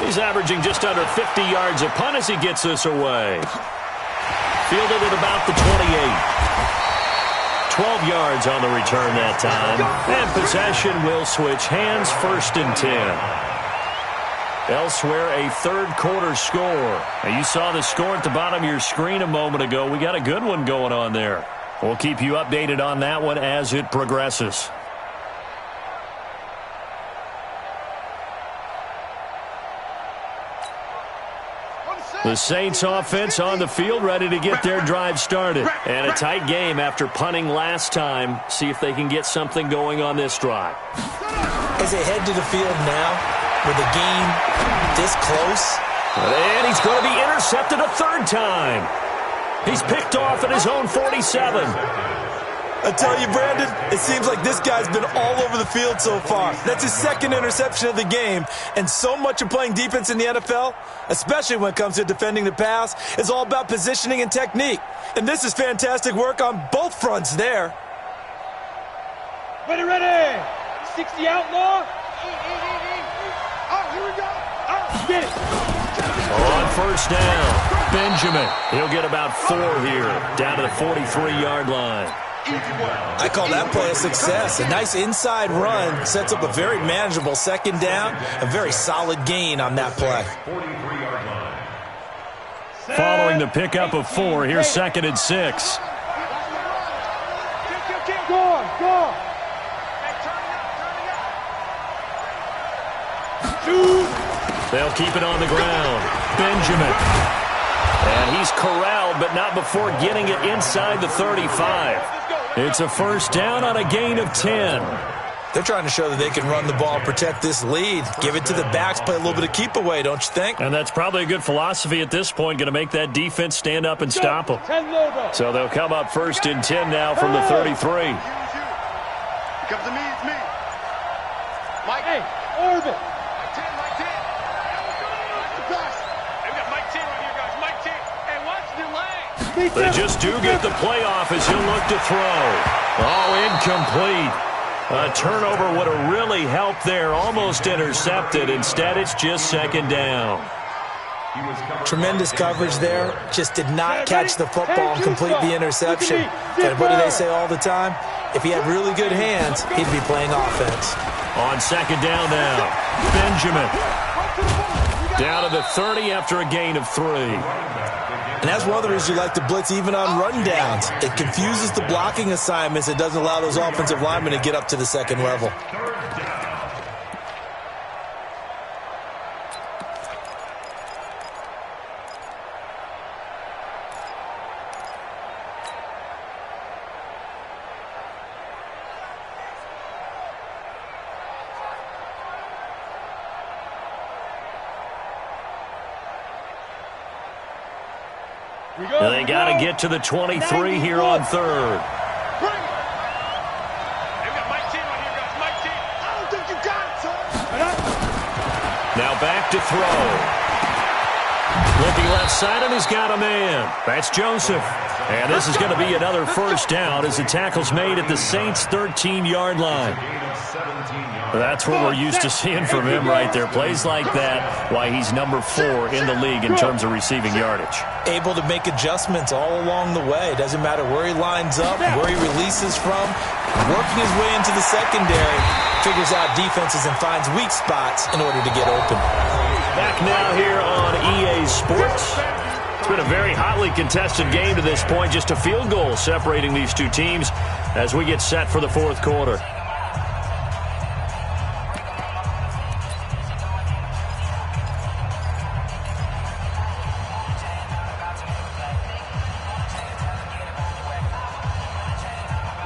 He's averaging just under 50 yards a punt as he gets this away. Fielded at about the 28. 12 yards on the return that time. And possession will switch hands, 1st and 10. Elsewhere, a third-quarter score. Now, you saw the score at the bottom of your screen a moment ago. We got a good one going on there. We'll keep you updated on that one as it progresses. The Saints offense on the field, ready to get their drive started. And a tight game after punting last time. See if they can get something going on this drive. As they head to the field now, with the game this close. And he's going to be intercepted a 3rd time. He's picked off at his own 47. I tell you, Brandon, it seems like this guy's been all over the field so far. That's his 2nd interception of the game. And so much of playing defense in the NFL, especially when it comes to defending the pass, is all about positioning and technique. And this is fantastic work on both fronts there. Ready. 60 outlaw. Oh, here we go. Oh, get it. On 1st down, Benjamin. He'll get about 4 here, down to the 43-yard line. I call that play a success. A nice inside run sets up a very manageable 2nd down, a very solid gain on that play. Following the pickup of 4, here's 2nd and 6. Go. They'll keep it on the ground. Benjamin. And he's corralled, but not before getting it inside the 35. It's a 1st down on a gain of 10. They're trying to show that they can run the ball, protect this lead, give it to the backs, play a little bit of keep away, don't you think? And that's probably a good philosophy at this point, going to make that defense stand up and stop them. So they'll come up 1st and 10 now from the 33. Here comes the me. Mike. Hey, Orbit. Mike 10. They've got Mike 10 right here, guys. Mike 10. Hey, watch the lane. They just do get the playoff as he'll look to throw. Oh, incomplete. A turnover would have really helped there. Almost intercepted. Instead, it's just 2nd down. Tremendous coverage there. Just did not catch the football and complete the interception. And what do they say all the time? If he had really good hands, he'd be playing offense. On 2nd down now, Benjamin. Down to the 30 after a gain of 3. And that's one of the reasons you like to blitz even on run downs. It confuses the blocking assignments. It doesn't allow those offensive linemen to get up to the 2nd level. They got to get to the 23 here on 3rd. Now back to throw. Looking left side, and he's got a man. That's Joseph. And this is going to be another first down as the tackle's made at the Saints' 13-yard line. That's what we're used to seeing from him right there. Plays like that, why he's number 4 in the league in terms of receiving yardage. Able to make adjustments all along the way. Doesn't matter where he lines up, where he releases from. Working his way into the secondary, figures out defenses and finds weak spots in order to get open. Back now here on EA Sports. It's been a very hotly contested game to this point. Just a field goal separating these two teams as we get set for the fourth quarter.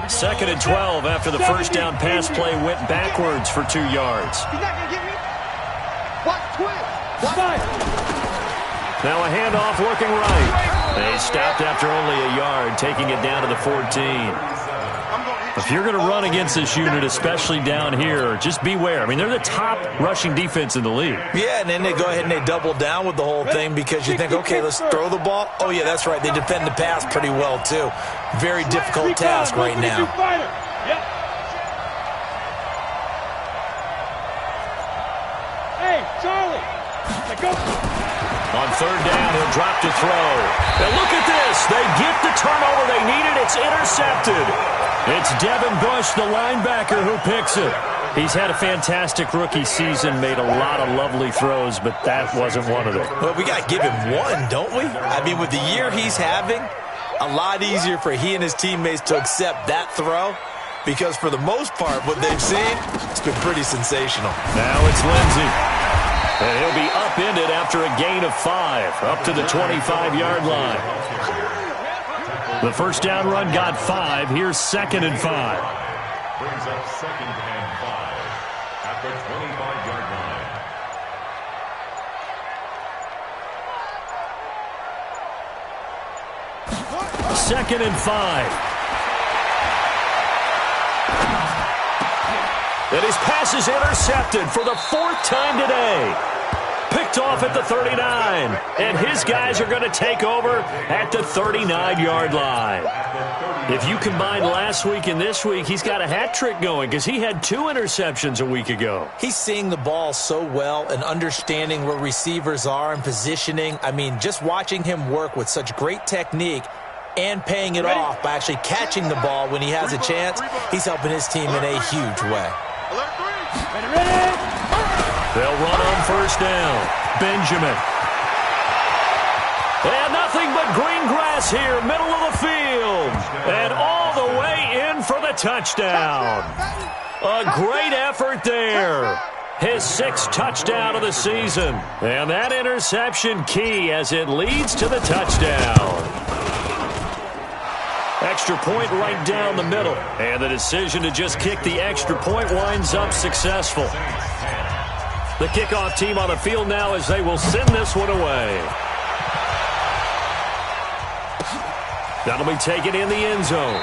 Second and 12 after the first down pass play went backwards for 2 yards. He's not going to get me. Watch twist. Now a handoff looking right. They stopped after only a yard, taking it down to the 14. If you're going to run against this unit, especially down here, just beware. I mean, they're the top rushing defense in the league. Yeah, and then they go ahead and they double down with the whole thing because you think, okay, let's throw the ball. Oh, yeah, that's right. They defend the pass pretty well, too. Very difficult task right now. Hey, Charlie. Go. On third down, he'll drop to throw. And look at this. They get the turnover they needed. It's intercepted. It's Devin Bush, the linebacker, who picks it. He's had a fantastic rookie season, made a lot of lovely throws, but that wasn't one of them. Well, we got to give him one, don't we? I mean, with the year he's having, a lot easier for he and his teammates to accept that throw because for the most part, what they've seen, it's been pretty sensational. Now it's Lindsey. And he'll be upended after a gain of 5, up to the 25-yard line. The first down run got 5. Here's second and 5. Brings up second and 5 at the 25-yard line. Second and 5. And his pass is intercepted for the 4th time today. Picked off at the 39. And his guys are going to take over at the 39-yard line. If you combine last week and this week, he's got a hat trick going because he had 2 interceptions a week ago. He's seeing the ball so well and understanding where receivers are and positioning. I mean, just watching him work with such great technique and paying it off by actually catching the ball when he has a chance, he's helping his team in a huge way. They'll run on first down. Benjamin. And nothing but green grass here, middle of the field. And all the way in for the touchdown. A great effort there. His 6th touchdown of the season. And that interception key as it leads to the touchdown. Extra point right down the middle. And the decision to just kick the extra point winds up successful. The kickoff team on the field now as they will send this one away. That'll be taken in the end zone.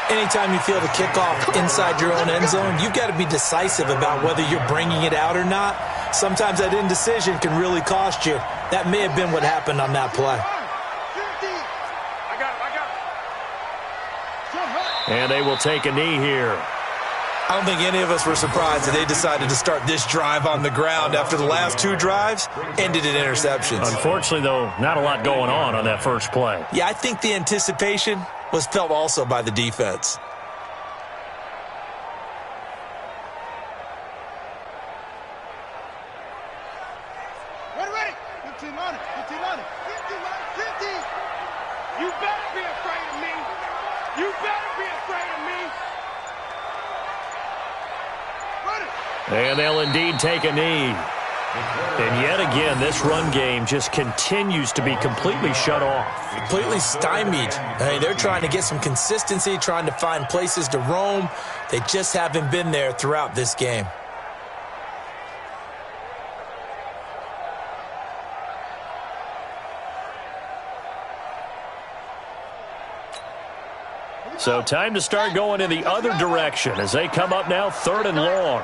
Anytime you feel the kickoff inside your own end zone, you've got to be decisive about whether you're bringing it out or not. Sometimes that indecision can really cost you. That may have been what happened on that play. And they will take a knee here. I don't think any of us were surprised that they decided to start this drive on the ground after the last 2 drives ended in interceptions. Unfortunately, though, not a lot going on that first play. Yeah, I think the anticipation was felt also by the defense. Ready. 15 on it. 50. You better be afraid of me. You better be afraid of me. And they'll indeed take a knee. And yet again, this run game just continues to be completely shut off. Completely stymied. I mean, they're trying to get some consistency, trying to find places to roam. They just haven't been there throughout this game. So time to start going in the other direction as they come up now 3rd and long.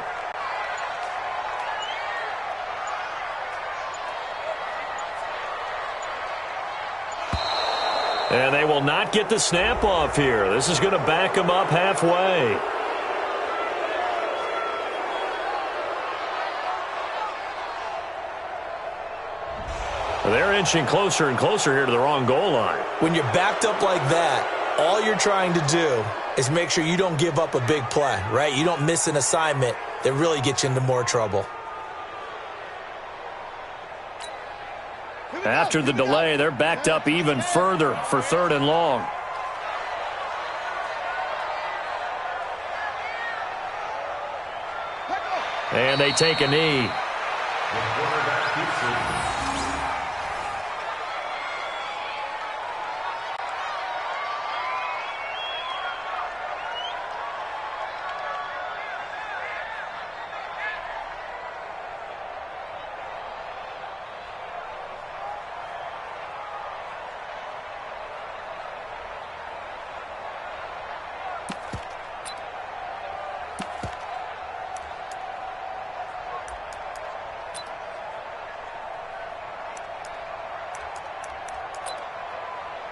And they will not get the snap off here. This is going to back them up halfway. They're inching closer and closer here to the wrong goal line. When you're backed up like that, all you're trying to do is make sure you don't give up a big play, right? You don't miss an assignment that really gets you into more trouble. After the delay, they're backed up even further for 3rd and long. And they take a knee.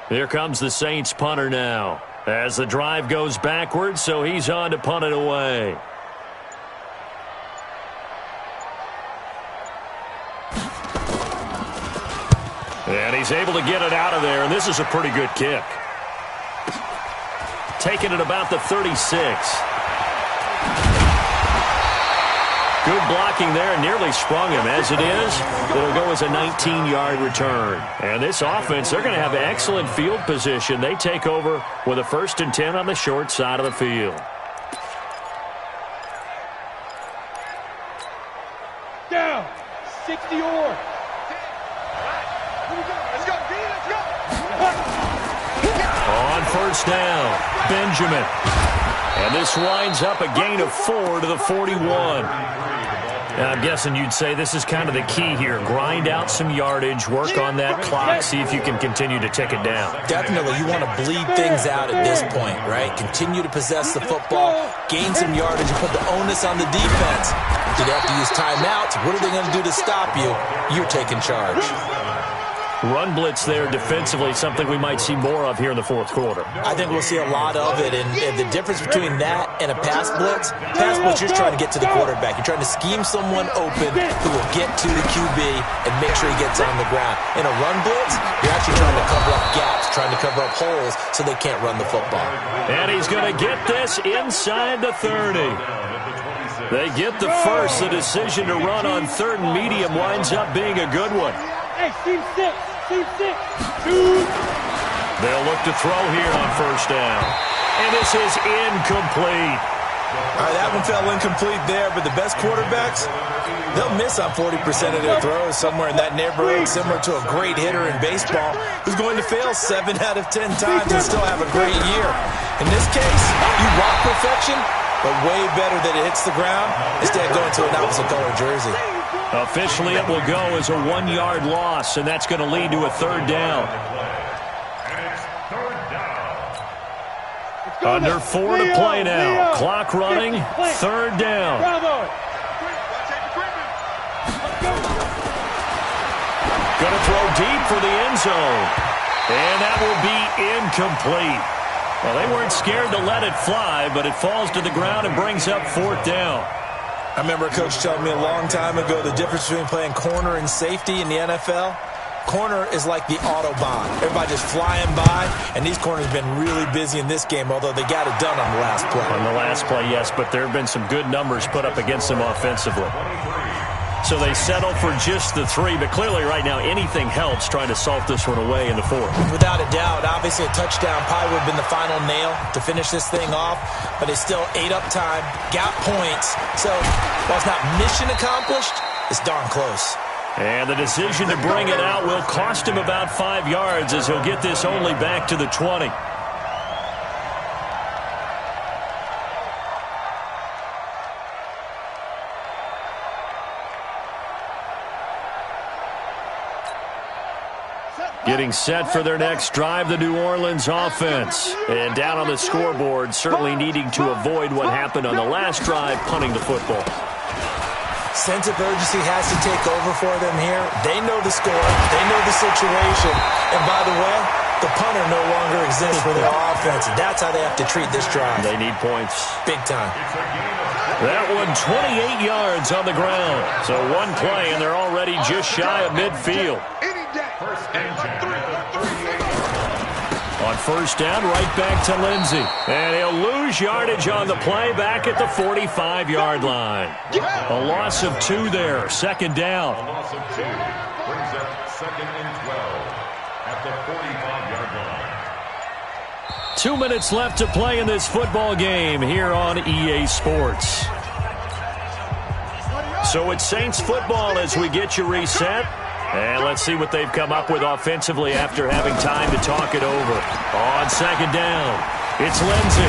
Here comes the Saints punter now. As the drive goes backwards, so he's on to punt it away. And he's able to get it out of there, and this is a pretty good kick. Taking it about the 36. Good blocking there, nearly sprung him. As it is, it'll go as a 19-yard return. And this offense, they're going to have excellent field position. They take over with a 1st and 10 on the short side of the field. Down. 60 or. Let's go, D, let's go. On 1st down, Benjamin. And this winds up a gain of 4 to the 41. I'm guessing you'd say this is kind of the key here. Grind out some yardage, work on that clock, see if you can continue to tick it down. Definitely, you want to bleed things out at this point, right? Continue to possess the football, gain some yardage, and put the onus on the defense. Do they have to use timeouts? What are they going to do to stop you? You're taking charge. Run blitz there defensively, something we might see more of here in the 4th quarter. I think we'll see a lot of it, and the difference between that and a pass blitz, you're trying to get to the quarterback. You're trying to scheme someone open who will get to the QB and make sure he gets on the ground. In a run blitz, you're actually trying to cover up gaps, trying to cover up holes so they can't run the football. And he's going to get this inside the 30. They get the first. The decision to run on 3rd and medium winds up being a good one. Hey, team 6. Team 6. 2. They'll look to throw here on 1st down. And this is incomplete. All right, that one fell incomplete there, but the best quarterbacks, they'll miss on 40% of their throws, somewhere in that neighborhood, similar to a great hitter in baseball who's going to fail 7 out of 10 times and still have a great year. In this case, you want perfection, but way better that it hits the ground instead of going to an opposite color jersey. Officially, it will go as a 1-yard loss, and that's going to lead to a 3rd down. Under 4 to play now. Clock running, 3rd down. Going to throw deep for the end zone. And that will be incomplete. Well, they weren't scared to let it fly, but it falls to the ground and brings up 4th down. I remember a coach telling me a long time ago the difference between playing corner and safety in the NFL. Corner is like the Autobahn. Everybody just flying by, and these corners have been really busy in this game, although they got it done on the last play. On the last play, yes, but there have been some good numbers put up against them offensively. So they settle for just the 3, but clearly right now anything helps trying to salt this one away in the 4th. Without a doubt, obviously a touchdown probably would have been the final nail to finish this thing off, but they still ate up time, got points. So while it's not mission accomplished, it's darn close. And the decision to bring it out will cost him about 5 yards as he'll get this only back to the 20. Getting set for their next drive, the New Orleans offense. And down on the scoreboard, certainly needing to avoid what happened on the last drive, punting the football. Sense of urgency has to take over for them here. They know the score. They know the situation. And by the way, the punter no longer exists for their offense. That's how they have to treat this drive. They need points. Big time. That one 28 yards on the ground. So one play, and they're already just shy of midfield. On first down, right back to Lindsey. And he'll lose yardage on the play back at the 45-yard line. A loss of 2 there. Second down. A loss of 2 brings up 2nd and 12 at the 45-yard line. 2 minutes left to play in this football game here on EA Sports. So it's Saints football as we get you reset. And let's see what they've come up with offensively after having time to talk it over. On second down, it's Lindsey.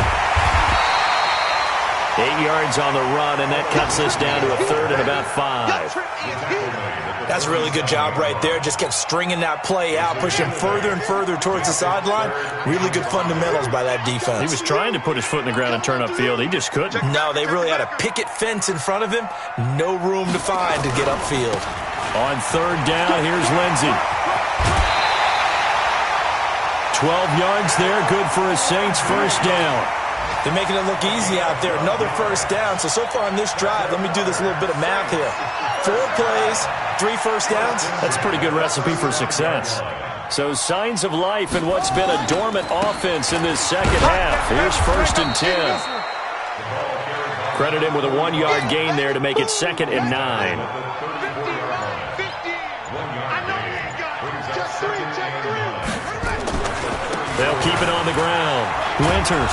8 yards on the run, and that cuts this down to a 3rd and about 5. That's a really good job right there. Just kept stringing that play out, pushing further and further towards the sideline. Really good fundamentals by that defense. He was trying to put his foot in the ground and turn upfield. He just couldn't. No, they really had a picket fence in front of him. No room to find to get upfield. On third down, here's Lindsey. 12 yards there, good for a Saints first down. They're making it look easy out there. Another first down. So far on this drive, let me do this little bit of math here. 4 plays, 3 first downs. That's a pretty good recipe for success. So signs of life in what's been a dormant offense in this second half. Here's 1st and 10. Credit him with a 1-yard gain there to make it 2nd and 9. They'll keep it on the ground. Winters.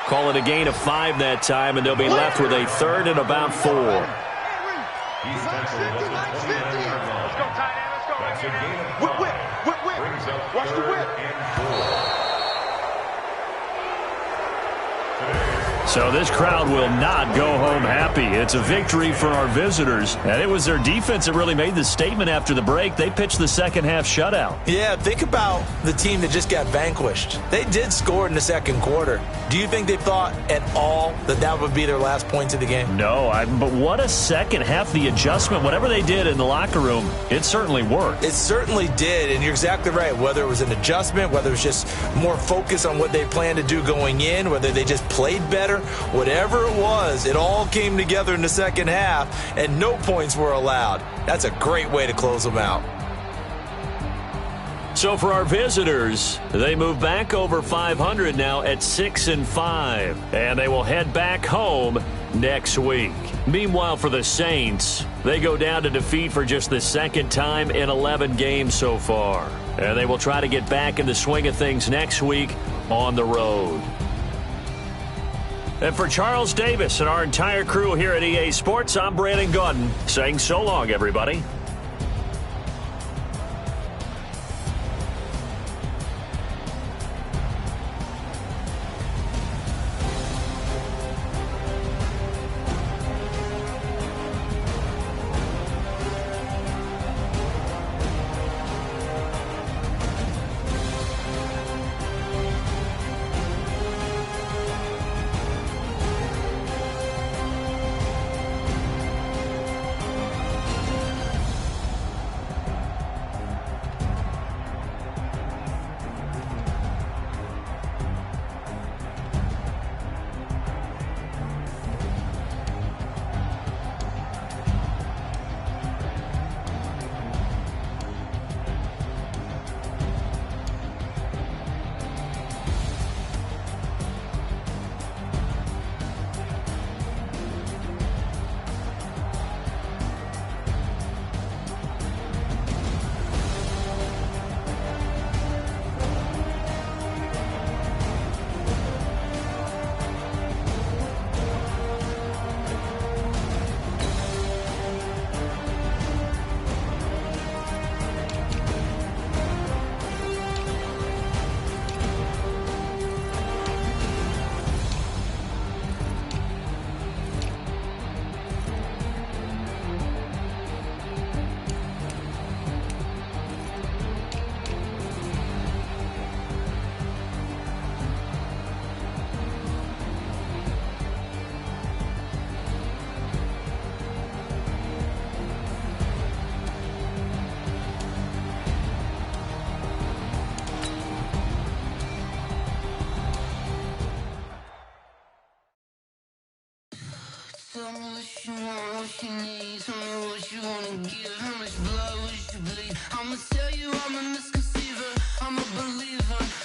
Call it a gain of 5 that time, and they'll be left with a 3rd and about 4. Let's go, tight end. Let's go. Whip. Watch the whip. So this crowd will not go home happy. It's a victory for our visitors. And it was their defense that really made the statement after the break. They pitched the second half shutout. Yeah, think about the team that just got vanquished. They did score in the second quarter. Do you think they thought at all that that would be their last points of the game? No, but what a second half. The adjustment, whatever they did in the locker room, it certainly worked. It certainly did, and you're exactly right. Whether it was an adjustment, whether it was just more focus on what they planned to do going in, whether they just played better, whatever it was, it all came together in the second half, and no points were allowed. That's a great way to close them out. So for our visitors, they move back over 500 now at 6-5, and they will head back home next week. Meanwhile, for the Saints, they go down to defeat for just the second time in 11 games so far, and they will try to get back in the swing of things next week on the road. And for Charles Davis and our entire crew here at EA Sports, I'm Brandon Gordon saying so long, everybody. Tell me what you want, what you need. Tell me what you wanna give. How much blood would you bleed? I'ma tell you I'm a misconceiver. I'm a believer.